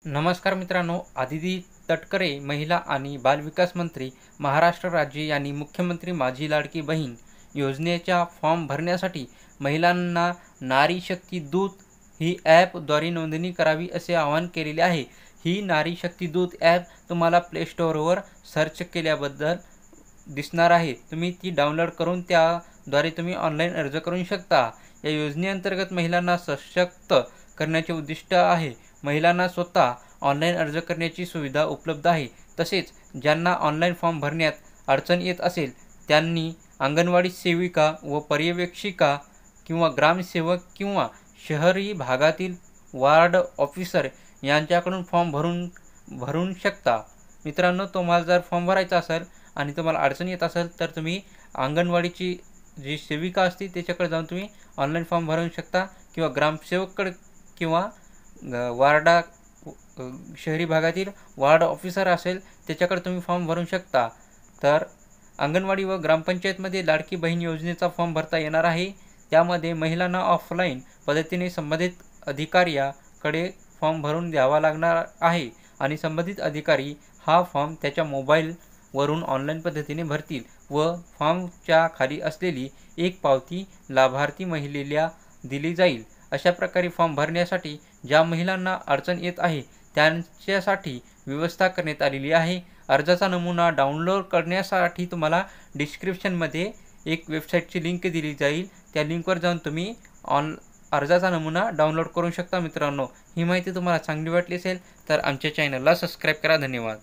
नमस्कार मित्रांनो, आदिती तटकरे महिला आणि बालविकास मंत्री, महाराष्ट्र राज्य यांनी मुख्यमंत्री माझी लाडकी बहीण योजनेच्या फॉर्म भरण्यासाठी महिलांना नारी शक्ती दूत ही ॲपद्वारे नोंदणी करावी असे आवाहन केलेले आहे. ही नारी शक्ती दूत ॲप तुम्हाला प्ले स्टोअरवर सर्च केल्याबद्दल दिसणार आहे. तुम्ही ती डाउनलोड करून त्याद्वारे तुम्ही ऑनलाईन अर्ज करू शकता. या योजनेअंतर्गत महिलांना सशक्त करण्याचे उद्दिष्ट आहे. महिलांना स्वतः ऑनलाईन अर्ज करण्याची सुविधा उपलब्ध आहे. तसेच ज्यांना ऑनलाईन फॉर्म भरण्यात अडचण येत असेल त्यांनी अंगणवाडी सेविका व पर्यवेक्षिका किंवा ग्रामसेवक किंवा शहरी भागातील वार्ड ऑफिसर यांच्याकडून फॉर्म भरून शकता. मित्रांनो, तुम्हाला जर फॉर्म भरायचा असेल आणि तुम्हाला अडचण येत असेल तर तुम्ही अंगणवाडीची जी सेविका असते त्याच्याकडे जाऊन तुम्ही ऑनलाईन फॉर्म भरू शकता किंवा ग्रामसेवककडे किंवा शहरी भागातील वार्ड ऑफिसर असेल त्याच्याकडे तुम्ही फॉर्म भरू शकता. तर अंगणवाडी व ग्रामपंचायतमध्ये लाडकी बहीण योजनेचा फॉर्म भरता येणार आहे. त्यामध्ये महिलांना ऑफलाईन पद्धतीने संबंधित अधिकाऱ्याकडे फॉर्म भरून द्यावा लागणार आहे आणि संबंधित अधिकारी हा फॉर्म त्याच्या मोबाईलवरून ऑनलाईन पद्धतीने भरतील व फॉर्मच्या खाली असलेली एक पावती लाभार्थी महिलेला दिली जाईल. अशा प्रकारे फॉर्म भरण्यासाठी ज्या महिलांना अडचण येत आहे त्यांच्यासाठी व्यवस्था करण्यात आलेली आहे. अर्जाचा नमुना डाउनलोड करण्यासाठी तुम्हाला डिस्क्रिप्शनमध्ये एक वेबसाईटची लिंक दिली जाईल. त्या लिंकवर जाऊन तुम्ही अर्जाचा नमुना डाउनलोड करू शकता. मित्रांनो, ही माहिती तुम्हाला चांगली वाटली असेल तर आमच्या चॅनलला सबस्क्राईब करा. धन्यवाद.